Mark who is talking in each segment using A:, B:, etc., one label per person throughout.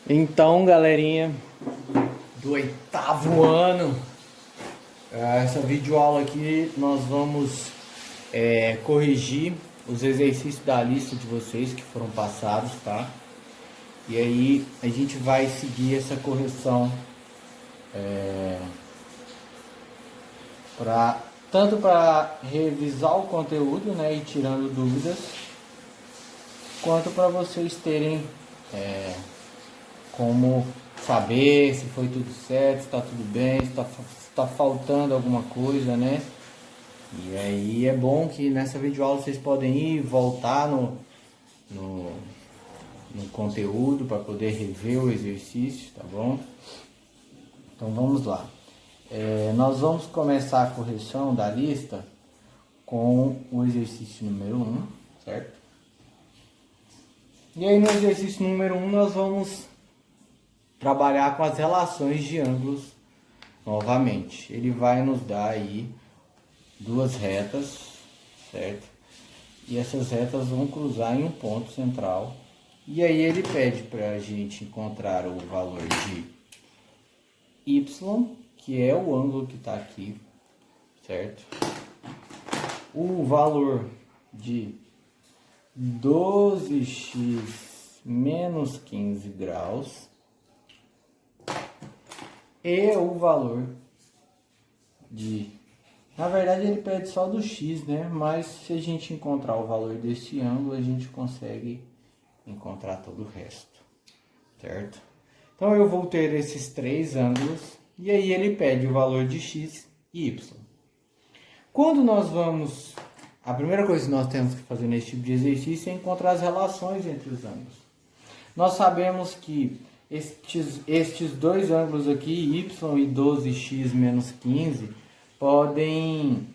A: Então, galerinha do oitavo ano, essa videoaula aqui nós vamos corrigir os exercícios da lista de vocês que foram passados, tá? E aí a gente vai seguir essa correção tanto para revisar o conteúdo, né, e tirando dúvidas, quanto para vocês terem como saber se foi tudo certo, se está tudo bem, se está faltando alguma coisa, né? E aí é bom que nessa videoaula vocês podem ir voltar no conteúdo para poder rever o exercício, tá bom? Então vamos lá. Nós vamos começar a correção da lista com o exercício número 1, certo? E aí no exercício número 1 nós vamos trabalhar com as relações de ângulos novamente. Ele vai nos dar aí duas retas, certo? E essas retas vão cruzar em um ponto central. E aí ele pede para a gente encontrar o valor de y, que é o ângulo que está aqui, certo? O valor de 12x menos 15 graus e o valor de... Na verdade ele pede só do x, né? Mas se a gente encontrar o valor desse ângulo, a gente consegue encontrar todo o resto, certo? Então eu vou ter esses três ângulos e aí ele pede o valor de x e y. Quando nós vamos... A primeira coisa que nós temos que fazer nesse tipo de exercício é encontrar as relações entre os ângulos. Nós sabemos que estes dois ângulos aqui, y e 12x menos 15, podem,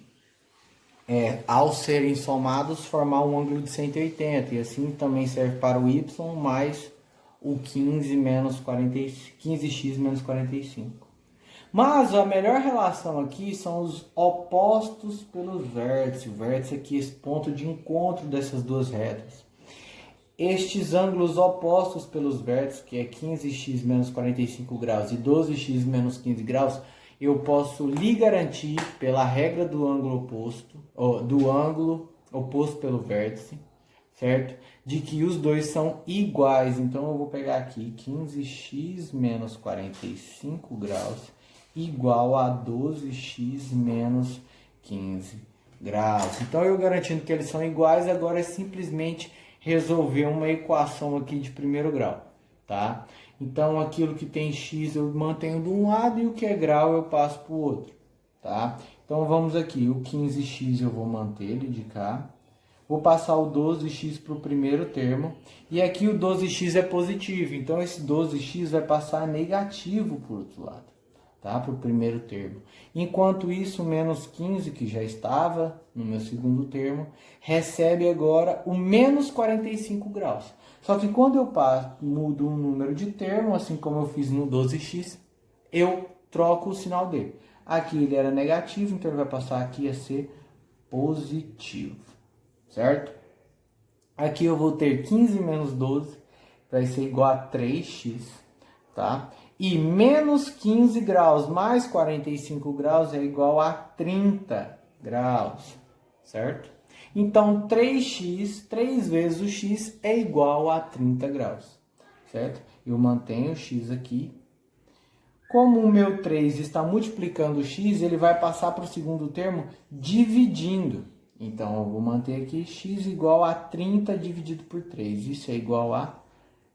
A: ao serem somados, formar um ângulo de 180. E assim também serve para o y mais o 15x menos 45. Mas a melhor relação aqui são os opostos pelos vértices. O vértice aqui é esse ponto de encontro dessas duas retas. Estes ângulos opostos pelos vértices, que é 15x menos 45 graus e 12x menos 15 graus, eu posso lhe garantir, pela regra do ângulo oposto pelo vértice, certo? De que os dois são iguais. Então eu vou pegar aqui 15x menos 45 graus igual a 12x menos 15 graus. Então eu garantindo que eles são iguais, agora é simplesmente resolver uma equação aqui de primeiro grau, tá? Então aquilo que tem x eu mantenho de um lado e o que é grau eu passo para o outro, tá? Então vamos aqui, o 15x eu vou manter ele de cá. Vou passar o 12x para o primeiro termo. E aqui o 12x é positivo, então esse 12x vai passar negativo para o outro lado, tá? Para o primeiro termo. Enquanto isso, o menos 15, que já estava no meu segundo termo, recebe agora o menos 45 graus. Só que quando eu mudo um número de termo, assim como eu fiz no 12x, eu troco o sinal dele. Aqui ele era negativo, então ele vai passar aqui a ser positivo, certo? Aqui eu vou ter 15 menos 12, vai ser igual a 3x, tá? E menos 15 graus mais 45 graus é igual a 30 graus, certo? Então, 3x, 3 vezes o x é igual a 30 graus, certo? Eu mantenho o x aqui. Como o meu 3 está multiplicando o x, ele vai passar para o segundo termo dividindo. Então, eu vou manter aqui x igual a 30 dividido por 3. Isso é igual a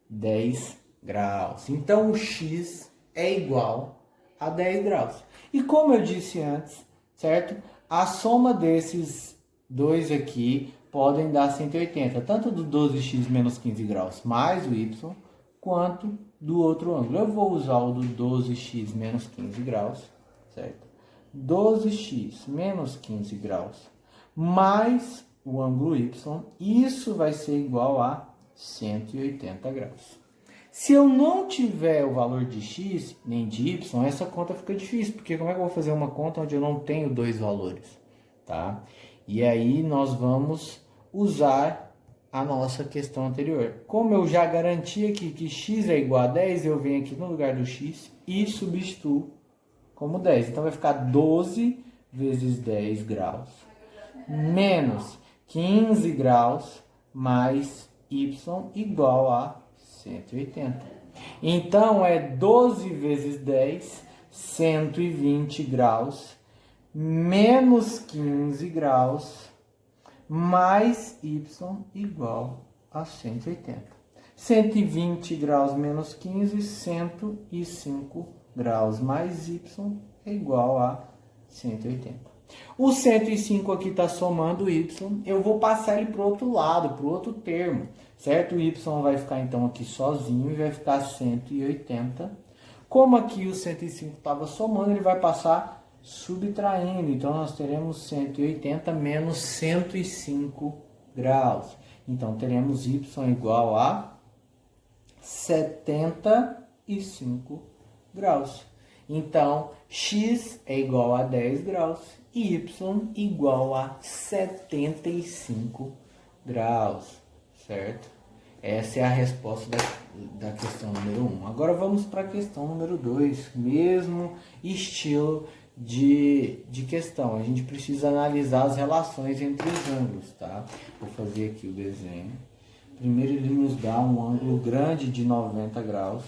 A: 10 graus. Então, o x é igual a 10 graus. E como eu disse antes, certo? A soma desses dois aqui podem dar 180. Tanto do 12x menos 15 graus mais o y, quanto do outro ângulo. Eu vou usar o do 12x menos 15 graus, certo? 12x menos 15 graus mais o ângulo y, isso vai ser igual a 180 graus. Se eu não tiver o valor de x nem de y, essa conta fica difícil, porque como é que eu vou fazer uma conta onde eu não tenho dois valores, tá? E aí nós vamos usar a nossa questão anterior. Como eu já garanti aqui que x é igual a 10, eu venho aqui no lugar do x e substituo como 10. Então vai ficar 12 vezes 10 graus menos 15 graus mais y igual a 180. Então é 12 vezes 10, 120 graus menos 15 graus mais y igual a 180. 120 graus menos 15, 105 graus mais y é igual a 180. O 105 aqui está somando o y, eu vou passar ele para o outro lado, para o outro termo, certo? O y vai ficar então aqui sozinho e vai ficar 180. Como aqui o 105 estava somando, ele vai passar subtraindo, então nós teremos 180 menos 105 graus. Então teremos y igual a 75 graus. Então x é igual a 10 graus e y igual a 75 graus, certo? Essa é a resposta da questão número 1. Agora vamos para a questão número 2, mesmo estilo de questão. A gente precisa analisar as relações entre os ângulos, tá? Vou fazer aqui o desenho. Primeiro ele nos dá um ângulo grande de 90 graus,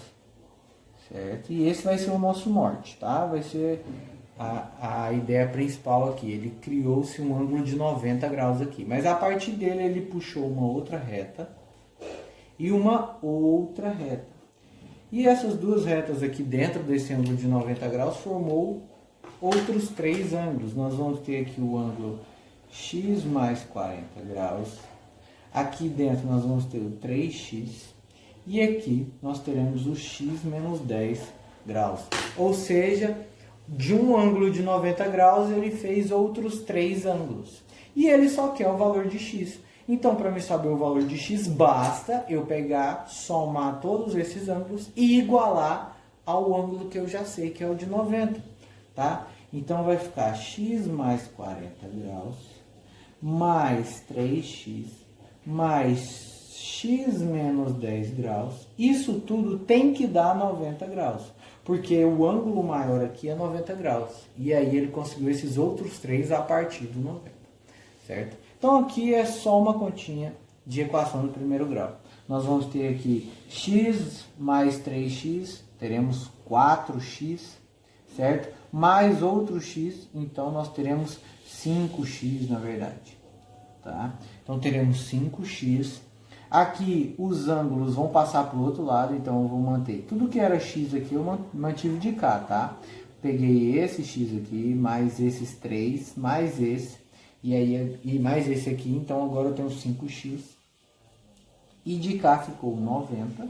A: certo? E esse vai ser o nosso norte, tá? Vai ser a ideia principal aqui. Ele criou-se um ângulo de 90 graus aqui, mas a partir dele ele puxou uma outra reta e uma outra reta. E essas duas retas aqui dentro desse ângulo de 90 graus formou outros três ângulos. Nós vamos ter aqui o ângulo x mais 40 graus. Aqui dentro nós vamos ter o 3x. E aqui nós teremos o x menos 10 graus. Ou seja, de um ângulo de 90 graus ele fez outros três ângulos. E ele só quer o valor de x. Então, para me saber o valor de x, basta eu pegar, somar todos esses ângulos e igualar ao ângulo que eu já sei, que é o de 90. Tá? Então vai ficar x mais 40 graus mais 3x mais x menos 10 graus. Isso tudo tem que dar 90 graus, porque o ângulo maior aqui é 90 graus. E aí ele conseguiu esses outros três a partir do 90, certo? Então aqui é só uma continha de equação do primeiro grau. Nós vamos ter aqui x mais 3x, teremos 4x, certo? Mais outro x, então nós teremos 5x na verdade, tá? Então teremos 5x. Aqui os ângulos vão passar para o outro lado, então eu vou manter tudo que era x aqui, eu mantive de cá, tá? Peguei esse x aqui, mais esses três, mais esse, e mais esse aqui, então agora eu tenho 5x. E de cá ficou 90,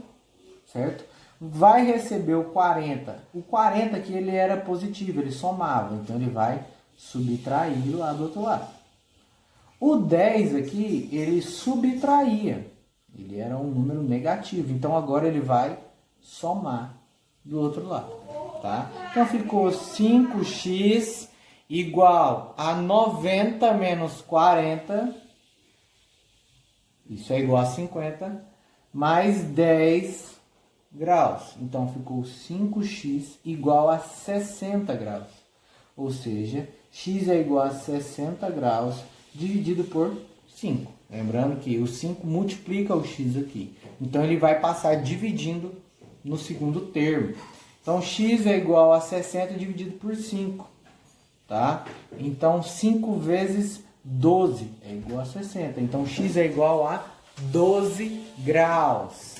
A: certo? Vai receber o 40. O 40 aqui ele era positivo, ele somava, então ele vai subtrair lá do outro lado. O 10 aqui, ele subtraía, ele era um número negativo, então agora ele vai somar do outro lado, tá? Então ficou 5x igual a 90 menos 40, isso é igual a 50, mais 10 graus. Então ficou 5x igual a 60 graus. Ou seja, x é igual a 60 graus dividido por 5. Lembrando que o 5 multiplica o x aqui. Então ele vai passar dividindo no segundo termo. Então x é igual a 60 dividido por 5. Tá? Então 5 vezes 12 é igual a 60. Então x é igual a 12 graus.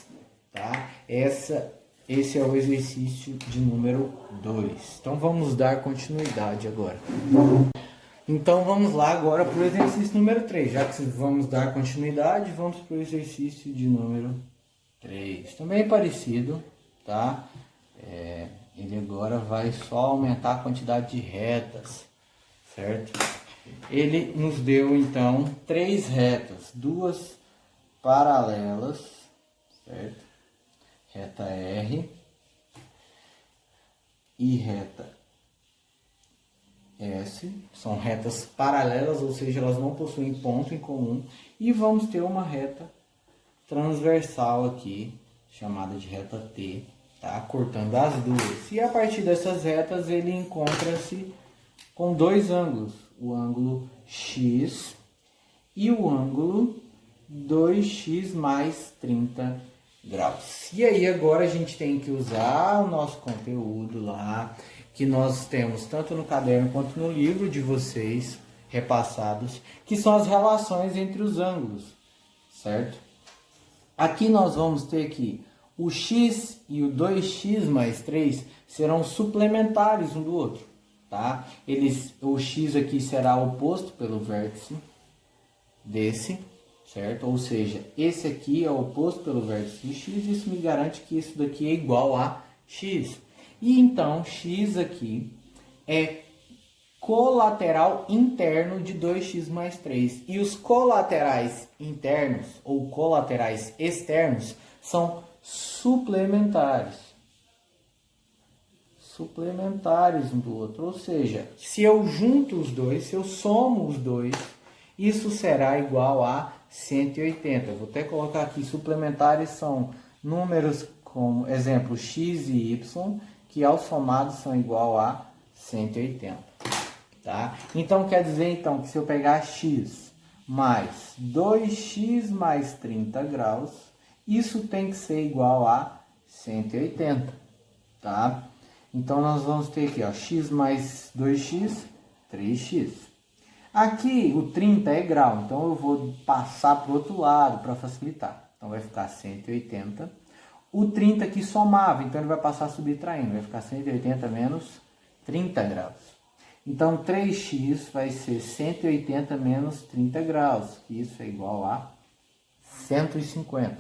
A: Tá? Esse é o exercício de número 2. Então vamos dar continuidade agora. Então vamos lá agora para o exercício número 3. Já que vamos dar continuidade, vamos para o exercício de número 3. Também é parecido, tá? Ele agora vai só aumentar a quantidade de retas, certo? Ele nos deu então 3 retas, 2 paralelas, certo? Reta R e reta S, são retas paralelas, ou seja, elas não possuem ponto em comum, e vamos ter uma reta transversal aqui, chamada de reta T, tá? Cortando as duas. E a partir dessas retas ele encontra-se com dois ângulos, o ângulo X e o ângulo 2x mais 30 graus. E aí agora a gente tem que usar o nosso conteúdo lá, que nós temos tanto no caderno quanto no livro de vocês, repassados, que são as relações entre os ângulos, certo? Aqui nós vamos ter que o x e o 2x mais 3 serão suplementares um do outro, tá? O x aqui será oposto pelo vértice desse, certo? Ou seja, esse aqui é oposto pelo vértice de x, isso me garante que isso daqui é igual a x. E então, x aqui é colateral interno de 2x mais 3. E os colaterais internos ou colaterais externos são suplementares. Suplementares um do outro. Ou seja, se eu junto os dois, se eu somo os dois, isso será igual a 180. Vou até colocar aqui, suplementares são números como, exemplo, x e y, que ao somado são igual a 180. Tá? Então, quer dizer então, que se eu pegar x mais 2x mais 30 graus, isso tem que ser igual a 180. Tá? Então, nós vamos ter aqui, ó, x mais 2x, 3x. Aqui, o 30 é grau, então eu vou passar para o outro lado para facilitar. Então, vai ficar 180. O 30 aqui somava, então ele vai passar subtraindo, vai ficar 180 menos 30 graus. Então, 3x vai ser 180 menos 30 graus, que isso é igual a 150.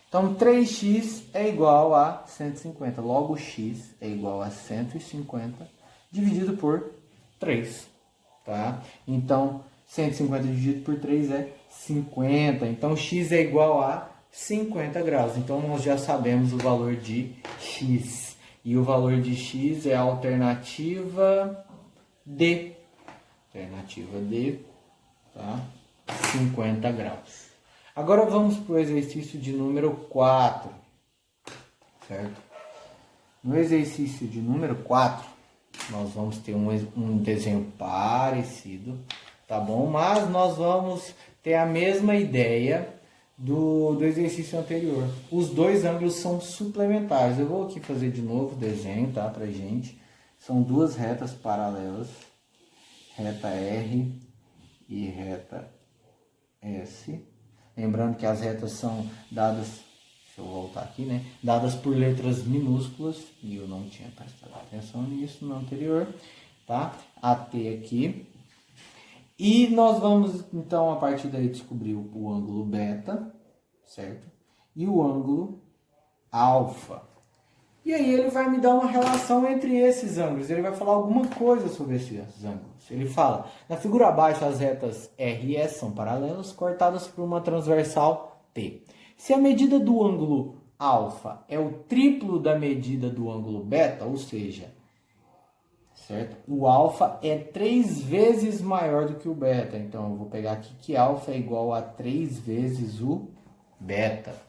A: Então, 3x é igual a 150. Logo, x é igual a 150 dividido por 3. Tá? Então, 150 dividido por 3 é 50. Então, x é igual a 50 graus. Então, nós já sabemos o valor de x. E o valor de x é a alternativa D. Alternativa D, tá? 50 graus. Agora vamos para o exercício de número 4, certo? No exercício de número 4, nós vamos ter um desenho parecido, tá bom? Mas nós vamos ter a mesma ideia do exercício anterior. Os dois ângulos são suplementares. Eu vou aqui fazer de novo o desenho, tá? Pra gente. São duas retas paralelas, reta R e reta S. Lembrando que as retas são dadas, deixa eu voltar aqui, né? Dadas por letras minúsculas, e eu não tinha prestado atenção nisso no anterior, tá? AT aqui. E nós vamos, então, a partir daí descobrir o ângulo beta, certo? E o ângulo alfa. E aí ele vai me dar uma relação entre esses ângulos. Ele vai falar alguma coisa sobre esses ângulos. Ele fala, na figura abaixo as retas R e S são paralelas, cortadas por uma transversal T. Se a medida do ângulo alfa é o triplo da medida do ângulo beta, ou seja, certo? O alfa é 3 vezes maior do que o beta. Então eu vou pegar aqui que alfa é igual a 3 vezes o beta.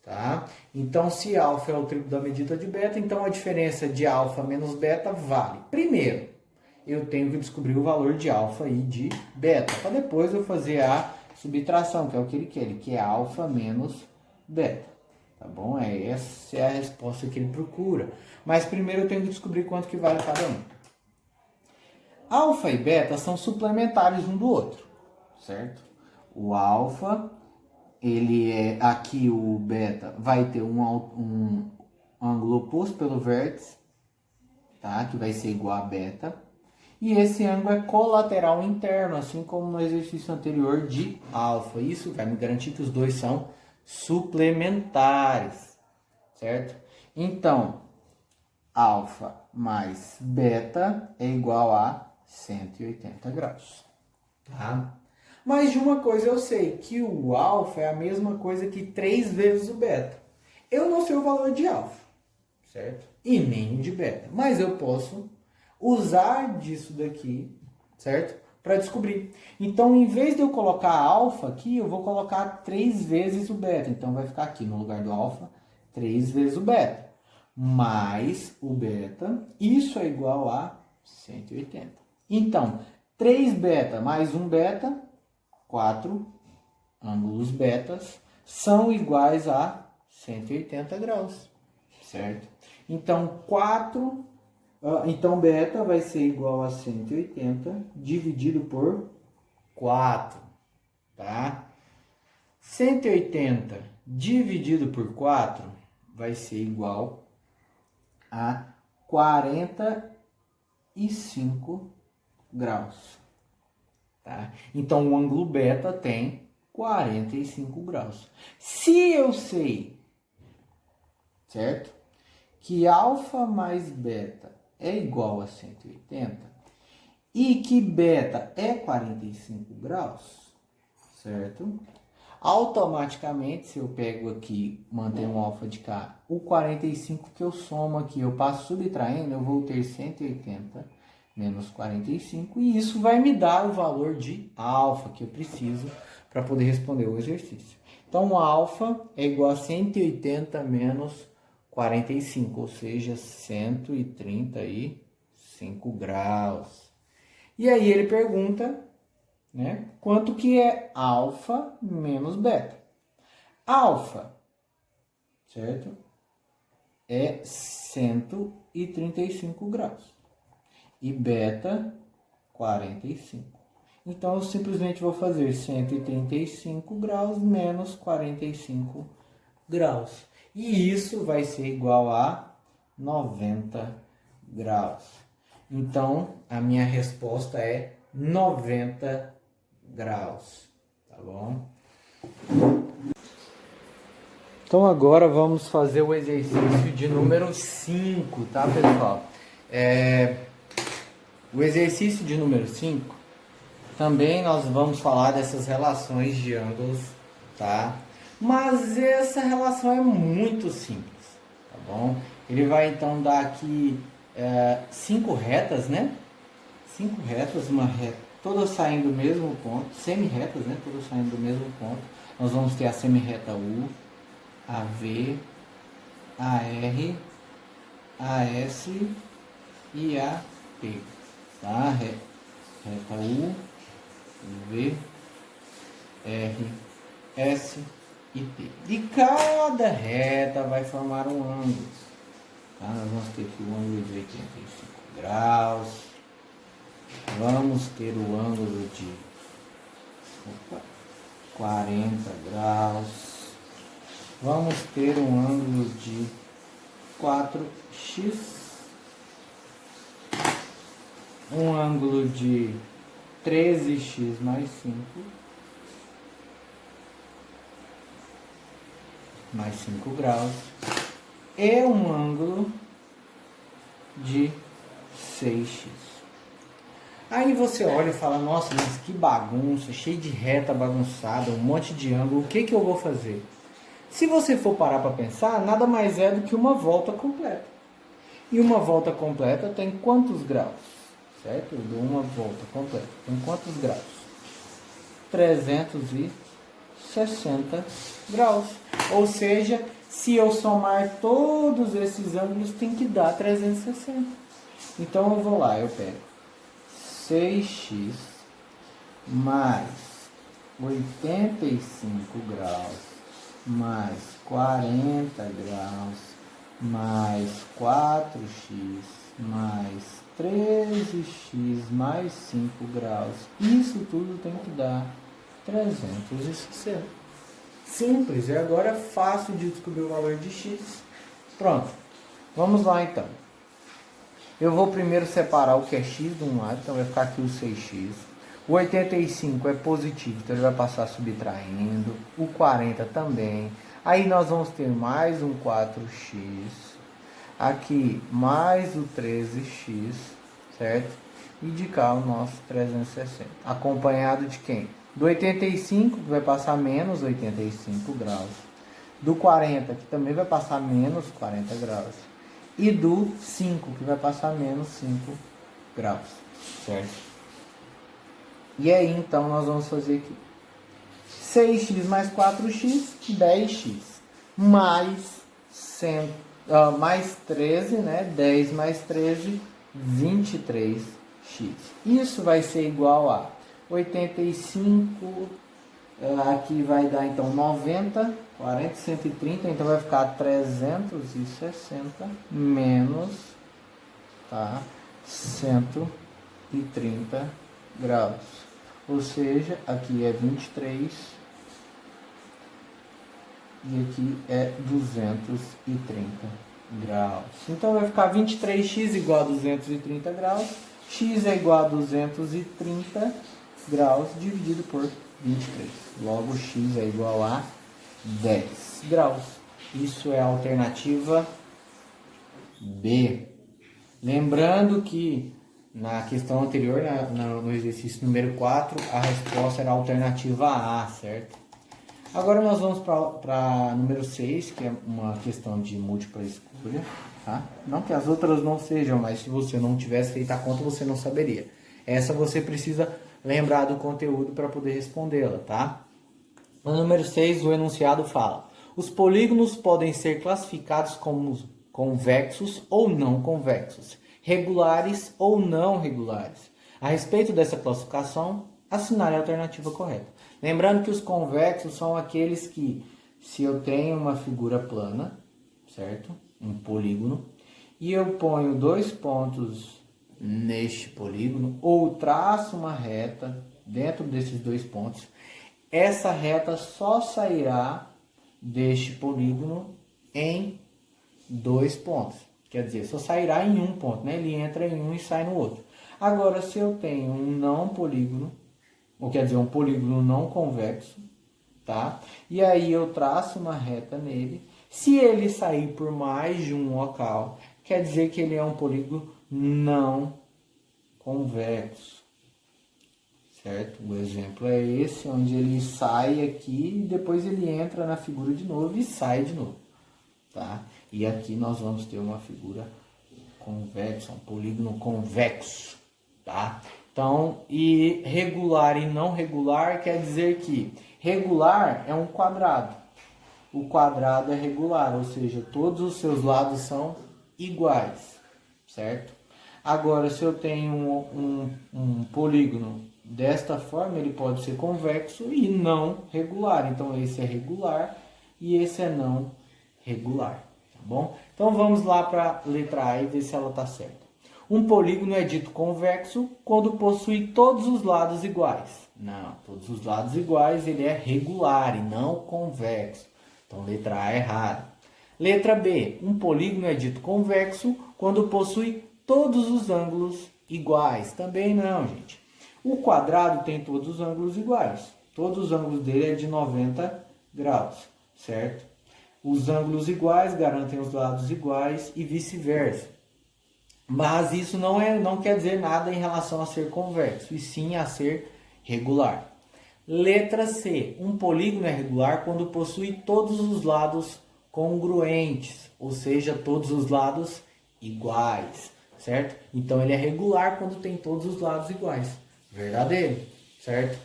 A: Tá? Então, se alfa é o triplo da medida de beta, então a diferença de alfa menos beta vale. Primeiro, eu tenho que descobrir o valor de alfa e de beta, para depois eu fazer a subtração, que é o que ele quer. Ele quer alfa menos beta. Tá bom? Essa é a resposta que ele procura. Mas primeiro eu tenho que descobrir quanto que vale cada um. Alfa e beta são suplementares um do outro, certo? O alfa, ele é, aqui o beta vai ter um ângulo oposto pelo vértice, tá? Que vai ser igual a beta. E esse ângulo é colateral interno, assim como no exercício anterior de alfa. Isso vai me garantir que os dois são suplementares, certo? Então, alfa mais beta é igual a 180 graus, tá? Mas de uma coisa eu sei, que o alfa é a mesma coisa que 3 vezes o beta. Eu não sei o valor de alfa, certo? E nem o de beta. Mas eu posso usar disso daqui, certo? para descobrir. Então, em vez de eu colocar alfa aqui, eu vou colocar 3 vezes o beta. Então, vai ficar aqui no lugar do alfa, 3 vezes o beta. Mais o beta, isso é igual a 180. Então, 3 beta mais 1 beta, 4 ângulos betas, são iguais a 180 graus, certo? Então, então beta vai ser igual a 180 dividido por 4, tá? 180 dividido por 4 vai ser igual a 45 graus, tá? Então, o ângulo beta tem 45 graus. Se eu sei, certo? Que alfa mais beta é igual a 180 e que beta é 45 graus, certo? Automaticamente, se eu pego aqui, mantenho um alfa de cá, o 45 que eu somo aqui, eu passo subtraindo, eu vou ter 180 menos 45, e isso vai me dar o valor de alfa que eu preciso para poder responder o exercício. Então, alfa é igual a 180 menos 45, ou seja, 135 graus. E aí ele pergunta, né, quanto que é alfa menos beta. Alfa, certo? É 135 graus. E beta, 45. Então, eu simplesmente vou fazer 135 graus menos 45 graus. E isso vai ser igual a 90 graus. Então, a minha resposta é 90 graus. Tá bom? Então, agora vamos fazer o exercício de número 5, tá, pessoal? O exercício de número 5, também nós vamos falar dessas relações de ângulos, tá? Mas essa relação é muito simples, tá bom? Ele vai então dar aqui 5 retas, né? 5 retas, uma reta, todas saindo do mesmo ponto, semi-retas, né? Todas saindo do mesmo ponto. Nós vamos ter a semi-reta U, AV, AR, AS e AP, tá? Reta U, V, R, S e T. De cada reta vai formar um ângulo. Tá? Nós vamos ter aqui o ângulo de 85 graus. Vamos ter o ângulo de 40 graus. Vamos ter um ângulo de 4x. Um ângulo de 13x mais 5. Mais 5 graus. E um ângulo de 6x. Aí você olha e fala, nossa, mas que bagunça, cheio de reta bagunçada, um monte de ângulo, o que que eu vou fazer? Se você for parar para pensar, nada mais é do que uma volta completa. E uma volta completa tem quantos graus? Certo? Eu dou uma volta completa. Tem quantos graus? 360 graus. Ou seja, se eu somar todos esses ângulos, tem que dar 360. Então eu vou lá, eu pego 6x mais 85 graus mais 40 graus mais 4x mais 13x mais 5 graus. Isso tudo tem que dar 360. Simples, e agora é fácil de descobrir o valor de x. Pronto, vamos lá então. Eu vou primeiro separar o que é x de um lado, então vai ficar aqui o 6x. O 85 é positivo, então ele vai passar subtraindo. O 40 também. Aí nós vamos ter mais um 4x. Aqui mais o 13x, certo? E de cá o nosso 360. Acompanhado de quem? Do 85, que vai passar menos 85 graus. Do 40, que também vai passar menos 40 graus. E do 5, que vai passar menos 5 graus, certo? E aí, então, nós vamos fazer aqui 6x mais 4x, 10x. Mais 13, né? 10 mais 13, 23x. Isso vai ser igual a 85, aqui vai dar então 90, 40, 130, então vai ficar 360 menos, tá? 130 graus. Ou seja, aqui é 23 e aqui é 230 graus. Então vai ficar 23x igual a 230 graus. X é igual a 230 graus dividido por 23. Logo, x é igual a 10 graus. Isso é a alternativa B. Lembrando que na questão anterior, no exercício número 4, a resposta era a alternativa A, certo? Agora nós vamos para número 6, que é uma questão de múltipla escolha, tá? Não que as outras não sejam, mas se você não tivesse feito a conta, você não saberia. Essa você precisa lembrar do conteúdo para poder respondê-la, tá? No número 6, o enunciado fala: os polígonos podem ser classificados como convexos ou não convexos, regulares ou não regulares. A respeito dessa classificação, assinale a alternativa correta. Lembrando que os convexos são aqueles que, se eu tenho uma figura plana, certo? Um polígono, e eu ponho 2 pontos neste polígono, ou traço uma reta dentro desses 2 pontos, essa reta só sairá deste polígono em 2 pontos. Quer dizer, só sairá em um ponto, né? Ele entra em um e sai no outro. Agora, se eu tenho um não polígono, ou quer dizer, um polígono não convexo, tá? E aí eu traço uma reta nele. Se ele sair por mais de um local, quer dizer que ele é um polígono não convexo, certo? O exemplo é esse, onde ele sai aqui e depois ele entra na figura de novo e sai de novo, tá? E aqui nós vamos ter uma figura convexa, um polígono convexo, tá? Então, e regular e não regular quer dizer que regular é um quadrado. O quadrado é regular, ou seja, todos os seus lados são iguais, certo? Agora, se eu tenho um polígono desta forma, ele pode ser convexo e não regular. Então, esse é regular e esse é não regular, tá bom? Então, vamos lá para a letra A e ver se ela está certa. Um polígono é dito convexo quando possui todos os lados iguais. Não, todos os lados iguais ele é regular e não convexo. Então, letra A é errada. Letra B. Um polígono é dito convexo quando possui todos os ângulos iguais. Também não, gente. O quadrado tem todos os ângulos iguais. Todos os ângulos dele é de 90 graus, certo? Os ângulos iguais garantem os lados iguais e vice-versa. Mas isso não quer dizer nada em relação a ser convexo, e sim a ser regular. Letra C. Um polígono é regular quando possui todos os lados congruentes, ou seja, todos os lados iguais, certo? Então ele é regular quando tem todos os lados iguais. Verdadeiro, certo?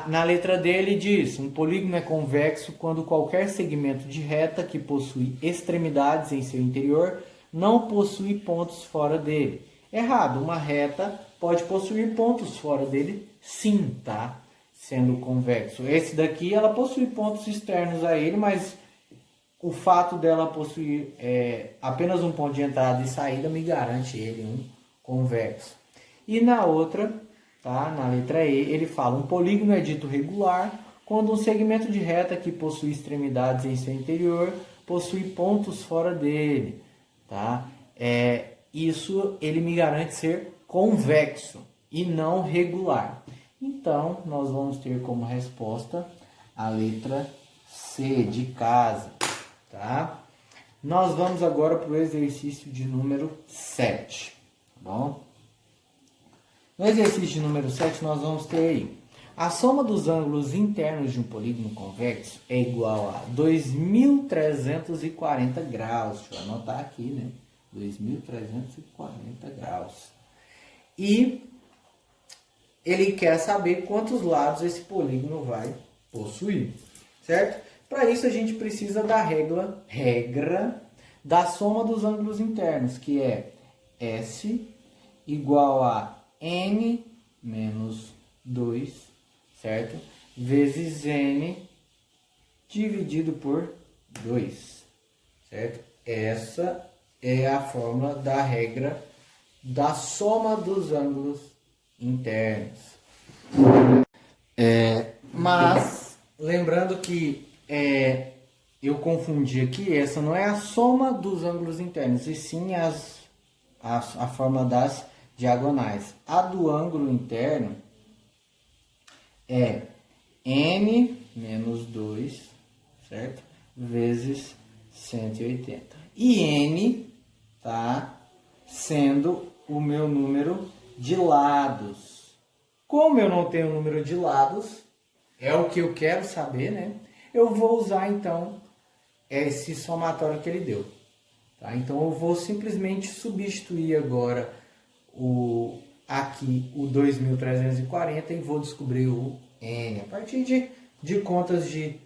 A: Na letra D ele diz: um polígono é convexo quando qualquer segmento de reta que possui extremidades em seu interior não possui pontos fora dele. Errado, uma reta pode possuir pontos fora dele, sim, tá? Sendo convexo. Esse daqui, ela possui pontos externos a ele, mas o fato dela possuir apenas um ponto de entrada e saída me garante ele um convexo. E na outra, tá? Na letra E, ele fala: um polígono é dito regular quando um segmento de reta que possui extremidades em seu interior possui pontos fora dele. Tá? Isso ele me garante ser convexo e não regular. Então, nós vamos ter como resposta a letra C, de casa. Tá? Nós vamos agora para o exercício de número 7. Tá bom? No exercício de número 7, nós vamos ter aí: a soma dos ângulos internos de um polígono convexo é igual a 2.340 graus. Deixa eu anotar aqui, né? 2.340 graus. E ele quer saber quantos lados esse polígono vai possuir, certo? Para isso a gente precisa da regra da soma dos ângulos internos, que é S igual a N menos 2, certo? Vezes N dividido por 2, certo? Essa é a fórmula da regra da soma dos ângulos internos. Mas, lembrando que eu confundi aqui, essa não é a soma dos ângulos internos, e sim a fórmula das diagonais. A do ângulo interno é N menos 2, certo? Vezes 180. E N tá sendo o meu número de lados. Como eu não tenho número de lados, é o que eu quero saber, né? Eu vou usar então esse somatório que ele deu. Tá? Então eu vou simplesmente substituir agora aqui o 2340 e vou descobrir o N a partir de contas de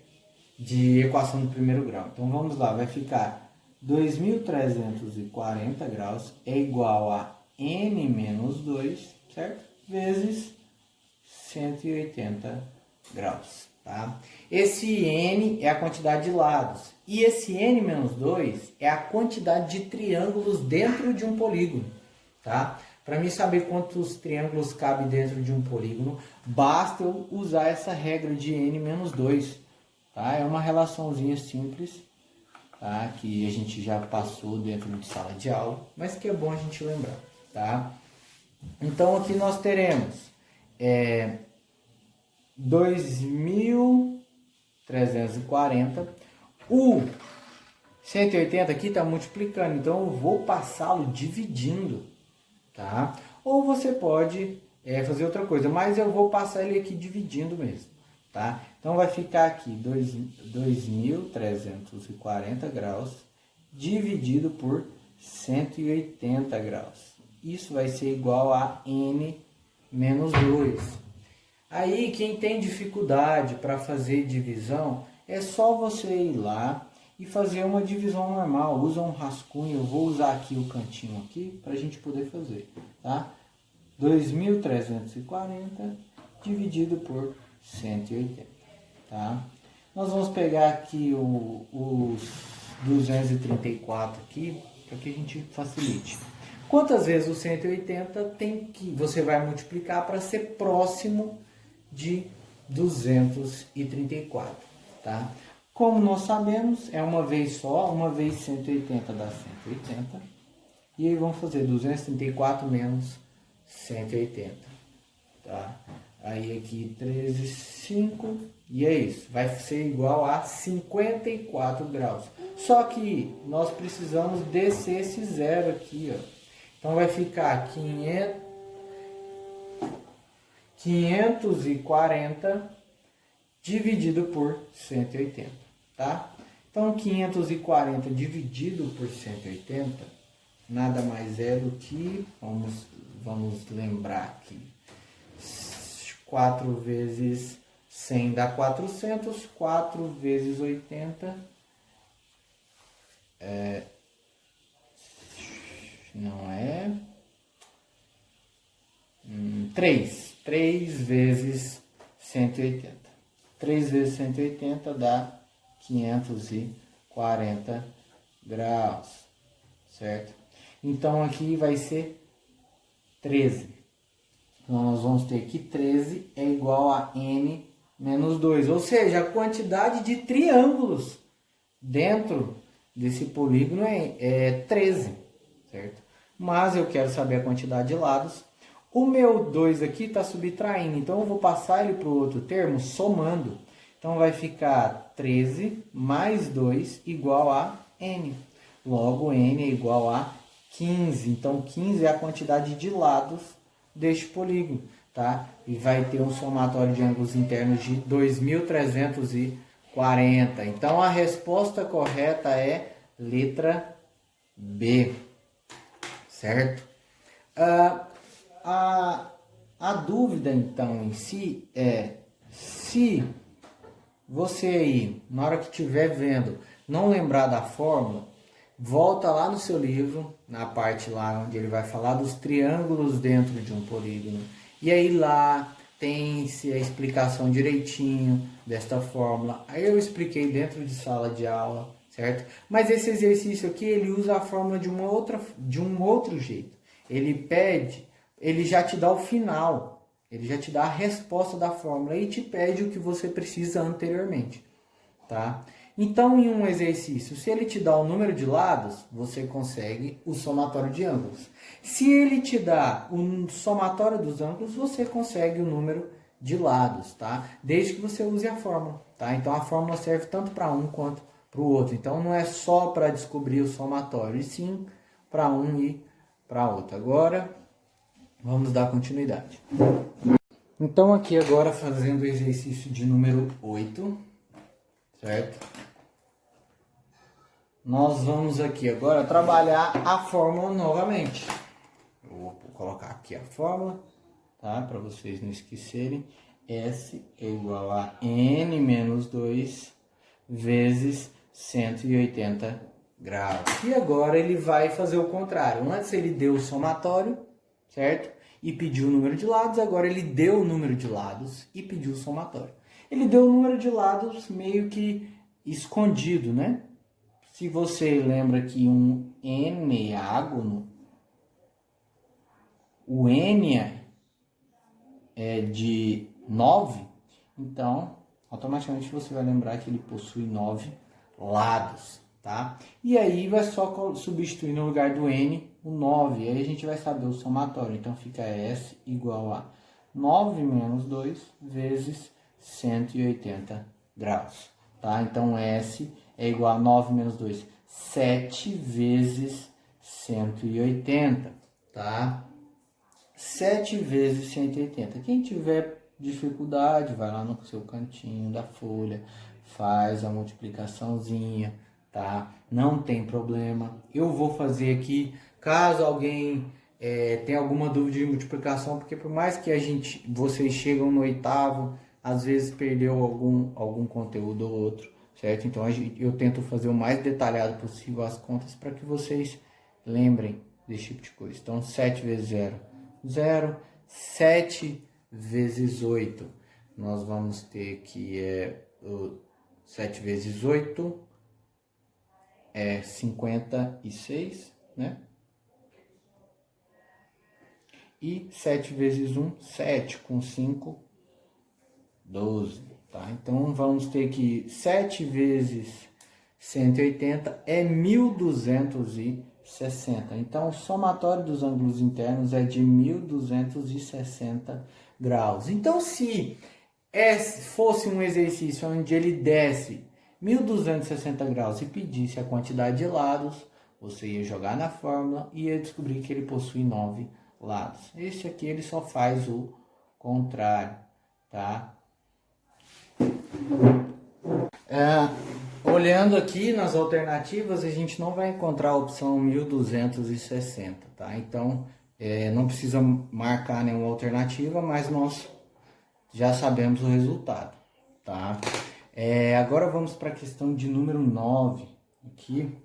A: equação de primeiro grau. Então vamos lá, vai ficar 2340 graus é igual a N menos 2, certo? Vezes 180 graus, tá? Esse N é a quantidade de lados e esse N menos 2 é a quantidade de triângulos dentro de um polígono, tá? Para mim saber quantos triângulos cabem dentro de um polígono, basta eu usar essa regra de N menos 2, tá? É uma relaçãozinha simples, tá? Que a gente já passou dentro de sala de aula, mas que é bom a gente lembrar, tá? Então aqui nós teremos 2.340. O 180 aqui está multiplicando, então eu vou passá-lo dividindo, tá? Ou você pode fazer outra coisa, mas eu vou passar ele aqui dividindo mesmo, tá? Então vai ficar aqui 2.340 graus dividido por 180 graus. Isso vai ser igual a N menos 2. Aí, quem tem dificuldade para fazer divisão, é só você ir lá e fazer uma divisão normal. Usa um rascunho, eu vou usar aqui o cantinho aqui para a gente poder fazer, tá? 2.340 dividido por 180, tá? Nós vamos pegar aqui os 234 aqui, para que a gente facilite. Quantas vezes o 180 você vai multiplicar para ser próximo de 234, tá? Como nós sabemos, é uma vez só, uma vez 180 dá 180. E aí vamos fazer 234 menos 180, tá? Aí aqui 13, 5, e é isso. Vai ser igual a 54 graus. Só que nós precisamos descer esse zero aqui, ó. Então vai ficar 540 dividido por 180, tá? Então 540 dividido por 180 nada mais é do que, vamos lembrar aqui, 4 vezes 100 dá 400, 4 vezes 80 não é 3 vezes 180. 3 vezes 180 dá 540 graus, certo? Então aqui vai ser 13. Então nós vamos ter que 13 é igual a N menos 2, ou seja, a quantidade de triângulos dentro desse polígono é 13, certo? Mas eu quero saber a quantidade de lados. O meu 2 aqui está subtraindo, então eu vou passar ele para o outro termo somando. Então vai ficar 13 mais 2 igual a N. Logo, N é igual a 15. Então 15 é a quantidade de lados deste polígono, tá? E vai ter um somatório de ângulos internos de 2.340. Então a resposta correta é letra B, certo? A dúvida, então, em si é se você aí, na hora que estiver vendo, não lembrar da fórmula, volta lá no seu livro, na parte lá onde ele vai falar dos triângulos dentro de um polígono. E aí lá tem-se a explicação direitinho desta fórmula. Aí eu expliquei dentro de sala de aula, certo? Mas esse exercício aqui, ele usa a fórmula de um outro jeito. Ele já te dá o final, ele já te dá a resposta da fórmula e te pede o que você precisa anteriormente, tá? Então, em um exercício, se ele te dá o número de lados, você consegue o somatório de ângulos. Se ele te dá o somatório dos ângulos, você consegue o número de lados, tá? Desde que você use a fórmula, tá? Então, a fórmula serve tanto para um quanto para o outro. Então, não é só para descobrir o somatório, e sim para um e para outro. Agora, vamos dar continuidade. Então, aqui agora fazendo o exercício de número 8, certo? Nós vamos aqui agora trabalhar a fórmula novamente. Eu vou colocar aqui a fórmula, tá? Para vocês não esquecerem. S é igual a N menos 2 vezes 180 graus. E agora ele vai fazer o contrário. Antes ele deu o somatório, certo? E pediu o número de lados. Agora ele deu o número de lados e pediu o somatório. Ele deu o número de lados meio que escondido, né? Se você lembra que um eneágono, o N é de 9, então automaticamente você vai lembrar que ele possui 9 lados, tá? E aí vai só substituir no lugar do N o 9, aí a gente vai saber o somatório. Então fica S igual a 9 menos 2 vezes 180 graus, tá? Então S é igual a 9 menos 2, 7 vezes 180, tá? 7 vezes 180. Quem tiver dificuldade, vai lá no seu cantinho da folha, faz a multiplicaçãozinha, tá? Não tem problema. Eu vou fazer aqui, caso alguém tenha alguma dúvida de multiplicação, porque por mais que vocês chegam no oitavo, às vezes perdeu algum conteúdo ou outro, certo? Então eu tento fazer o mais detalhado possível as contas para que vocês lembrem desse tipo de coisa. Então 7 vezes 0, 0. 7 vezes 8, nós vamos ter que 7 vezes 8 é 56, né? E 7 vezes 1, 7, com 5, 12. Tá? Então, vamos ter que 7 vezes 180 é 1260. Então, o somatório dos ângulos internos é de 1260 graus. Então, se fosse um exercício onde ele desse 1260 graus e pedisse a quantidade de lados, você ia jogar na fórmula e ia descobrir que ele possui 9 lados. Esse aqui ele só faz o contrário, tá? Olhando aqui nas alternativas, a gente não vai encontrar a opção 1260, tá? Então, não precisa marcar nenhuma alternativa, mas nós já sabemos o resultado, tá? Agora vamos para a questão de número 9. Aqui,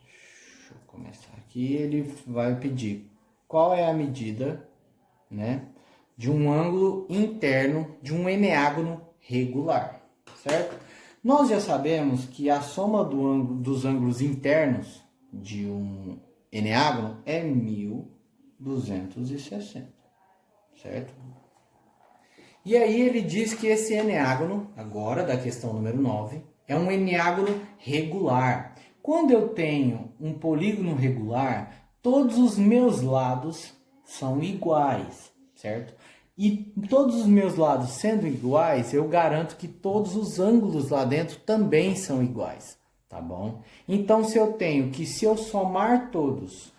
A: deixa eu começar aqui. Ele vai pedir qual é a medida, né, de um ângulo interno de um eneágono regular, certo? Nós já sabemos que a soma dos ângulos internos de um eneágono é 1260, certo? E aí ele diz que esse eneágono, agora da questão número 9, é um eneágono regular. Quando eu tenho um polígono regular, todos os meus lados são iguais, certo? E todos os meus lados sendo iguais, eu garanto que todos os ângulos lá dentro também são iguais, tá bom? Então, se eu somar todos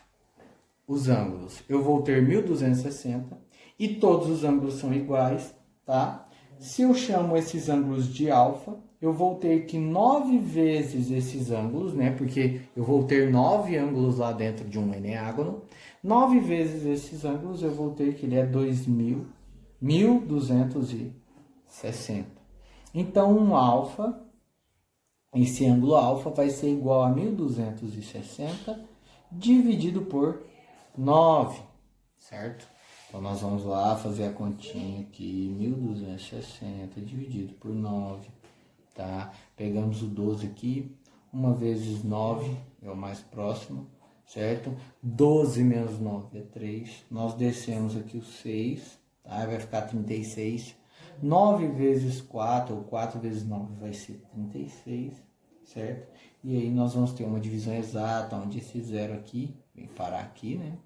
A: os ângulos, eu vou ter 1260 e todos os ângulos são iguais, tá? Se eu chamo esses ângulos de alfa, eu vou ter que 9 vezes esses ângulos, né? Porque eu vou ter 9 ângulos lá dentro de um eneágono. 9 vezes esses ângulos, eu vou ter que ele é 1260. Então, um alfa, esse ângulo alfa vai ser igual a 1260 dividido por 9, certo? Então, nós vamos lá fazer a continha aqui, 1260 dividido por 9, tá? Pegamos o 12 aqui, 1 vezes 9 é o mais próximo, certo? 12 menos 9 é 3, nós descemos aqui o 6, tá? Vai ficar 36, 9 vezes 4, ou 4 vezes 9 vai ser 36, certo? E aí nós vamos ter uma divisão exata, onde esse zero aqui vem parar aqui, né?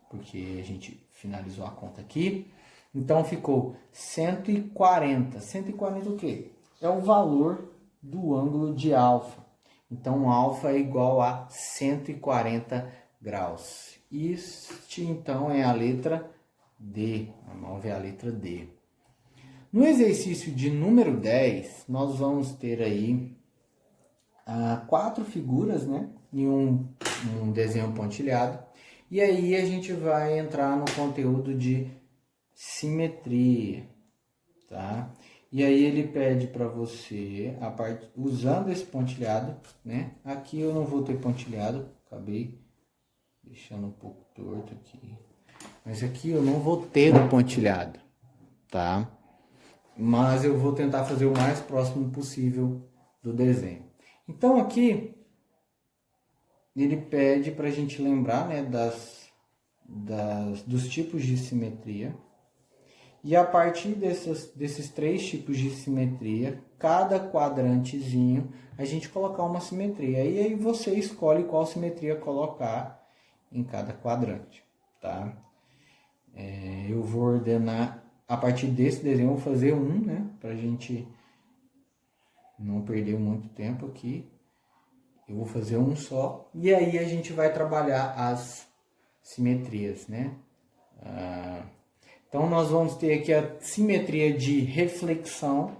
A: Porque a gente finalizou a conta aqui. Então, ficou 140. 140 o quê? É o valor do ângulo de alfa. Então, alfa é igual a 140 graus. Este, então, é a letra D. A 9 é a letra D. No exercício de número 10, nós vamos ter aí 4 figuras, né? E um desenho pontilhado. E aí a gente vai entrar no conteúdo de simetria, tá? E aí ele pede para você, usando esse pontilhado, né? Aqui eu não vou ter pontilhado, acabei deixando um pouco torto aqui. Mas aqui eu não vou ter o pontilhado, tá? Mas eu vou tentar fazer o mais próximo possível do desenho. Então aqui ele pede para a gente lembrar, né, dos tipos de simetria. E a partir desses 3 tipos de simetria, cada quadrantezinho, a gente colocar uma simetria. E aí você escolhe qual simetria colocar em cada quadrante, tá? Eu vou ordenar, a partir desse desenho, eu vou fazer um, né, para a gente não perder muito tempo aqui. Eu vou fazer um só, e aí a gente vai trabalhar as simetrias, né? Então, nós vamos ter aqui a simetria de reflexão,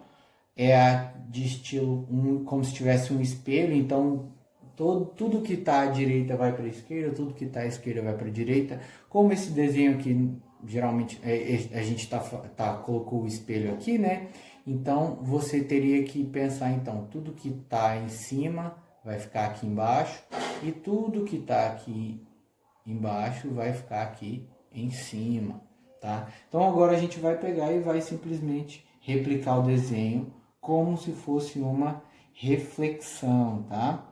A: é a de estilo como se tivesse um espelho. Então, tudo que está à direita vai para a esquerda, tudo que está à esquerda vai para a direita. Como esse desenho aqui, geralmente, a gente colocou o espelho aqui, né? Então, você teria que pensar, então, tudo que está em cima vai ficar aqui embaixo, e tudo que está aqui embaixo vai ficar aqui em cima, tá? Então agora a gente vai pegar e vai simplesmente replicar o desenho como se fosse uma reflexão, tá?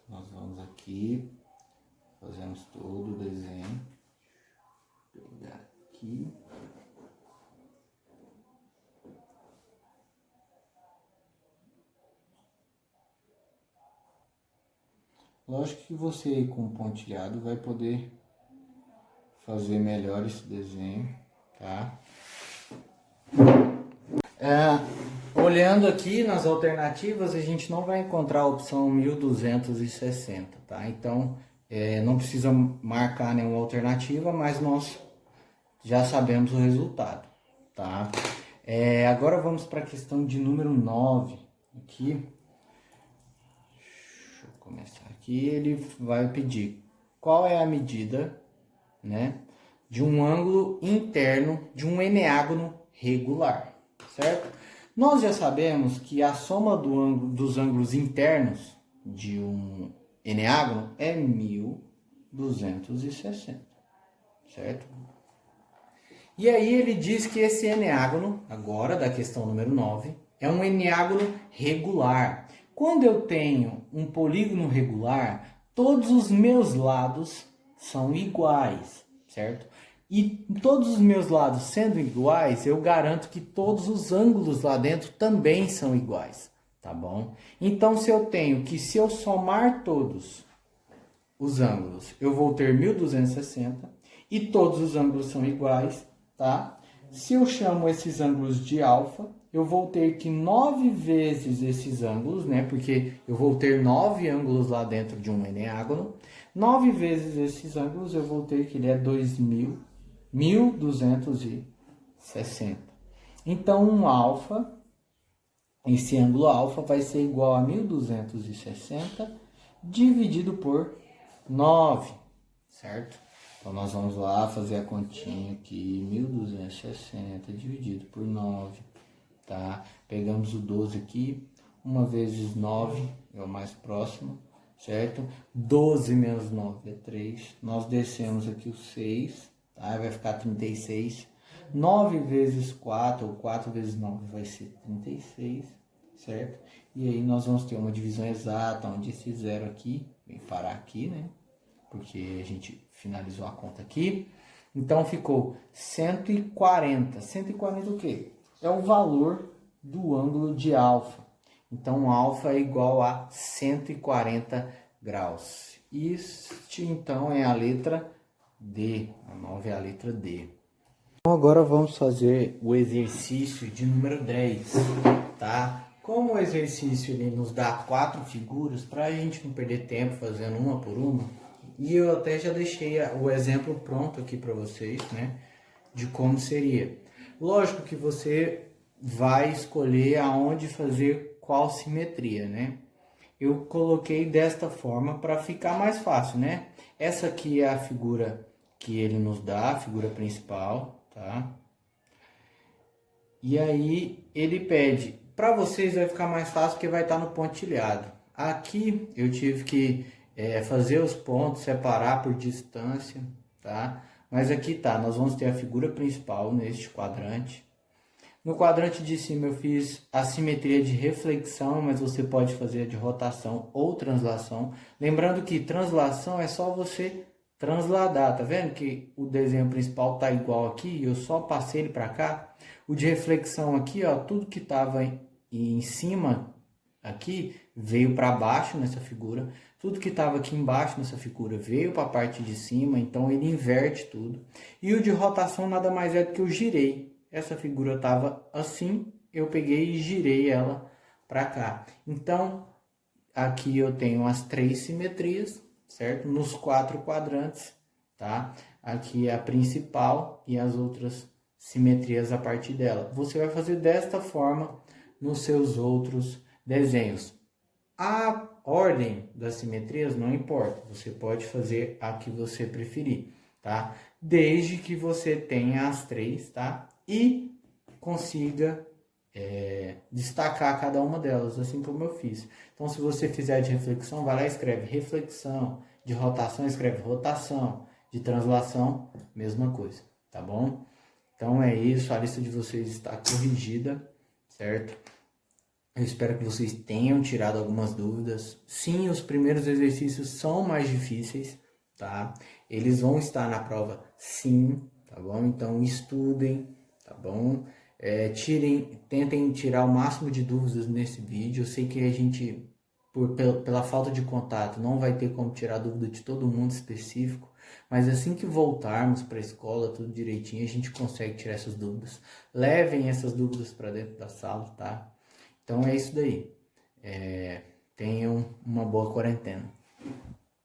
A: Nós vamos aqui, fazemos todo o desenho, vou pegar aqui. Lógico que você aí com pontilhado vai poder fazer melhor esse desenho, tá? Olhando aqui nas alternativas, a gente não vai encontrar a opção 1260, tá? Então, não precisa marcar nenhuma alternativa, mas nós já sabemos o resultado, tá? Agora vamos para a questão de número 9, aqui. Começar aqui, ele vai pedir qual é a medida, né, de um ângulo interno de um eneágono regular, certo? Nós já sabemos que a soma dos ângulos internos de um eneágono é 1260, certo? E aí ele diz que esse eneágono, agora da questão número 9, é um eneágono regular. Quando eu tenho um polígono regular, todos os meus lados são iguais, certo? E todos os meus lados sendo iguais, eu garanto que todos os ângulos lá dentro também são iguais, tá bom? Então, se eu somar todos os ângulos, eu vou ter 1260 e todos os ângulos são iguais, tá? Se eu chamo esses ângulos de alfa, eu vou ter que 9 vezes esses ângulos, né? Porque eu vou ter 9 ângulos lá dentro de um eneágono. 9 vezes esses ângulos, eu vou ter que ele é 1260, 60. Então, esse ângulo alfa vai ser igual a 1260 dividido por 9, certo? Então, nós vamos lá fazer a continha aqui, 1260 dividido por 9, tá? Pegamos o 12 aqui, 1 vezes 9 é o mais próximo, certo? 12 menos 9 é 3, nós descemos aqui o 6, tá? Vai ficar 36. 9 vezes 4, ou 4 vezes 9 vai ser 36, certo? E aí nós vamos ter uma divisão exata, onde esse zero aqui vem parar aqui, né? Porque a gente finalizou a conta aqui. Então ficou 140. 140 o quê? É o valor do ângulo de alfa. Então, alfa é igual a 140 graus. Este, então, é a letra D. A 9 é a letra D. Então, agora vamos fazer o exercício de número 10, tá? Como o exercício ele nos dá 4 figuras, para a gente não perder tempo fazendo uma por uma, e eu até já deixei o exemplo pronto aqui para vocês, né? De como seria. Lógico que você vai escolher aonde fazer qual simetria, né? Eu coloquei desta forma para ficar mais fácil, né? Essa aqui é a figura que ele nos dá, a figura principal, tá? E aí ele pede, para vocês vai ficar mais fácil porque vai estar no pontilhado. Aqui eu tive que fazer os pontos, separar por distância, tá? Mas aqui tá, nós vamos ter a figura principal neste quadrante. No quadrante de cima eu fiz a simetria de reflexão, mas você pode fazer a de rotação ou translação. Lembrando que translação é só você transladar, tá vendo que o desenho principal tá igual aqui, eu só passei ele para cá. O de reflexão aqui, ó, tudo que tava em cima aqui veio para baixo nessa figura, tudo que estava aqui embaixo nessa figura veio para a parte de cima, então ele inverte tudo. E o de rotação nada mais é do que eu girei. Essa figura estava assim, eu peguei e girei ela para cá. Então, aqui eu tenho as 3 simetrias, certo? Nos 4 quadrantes, tá? Aqui é a principal e as outras simetrias a partir dela. Você vai fazer desta forma nos seus outros desenhos. A ordem das simetrias não importa, você pode fazer a que você preferir, tá? Desde que você tenha as 3, tá? E consiga destacar cada uma delas, assim como eu fiz. Então, se você fizer de reflexão, vai lá e escreve reflexão, de rotação, escreve rotação, de translação, mesma coisa, tá bom? Então é isso, a lista de vocês está corrigida, certo? Eu espero que vocês tenham tirado algumas dúvidas. Sim, os primeiros exercícios são mais difíceis, tá? Eles vão estar na prova, sim, tá bom? Então estudem, tá bom? Tentem tirar o máximo de dúvidas nesse vídeo. Eu sei que a gente, pela falta de contato, não vai ter como tirar dúvida de todo mundo específico, mas assim que voltarmos para a escola, tudo direitinho, a gente consegue tirar essas dúvidas. Levem essas dúvidas para dentro da sala, tá? Então é isso daí. Tenham uma boa quarentena.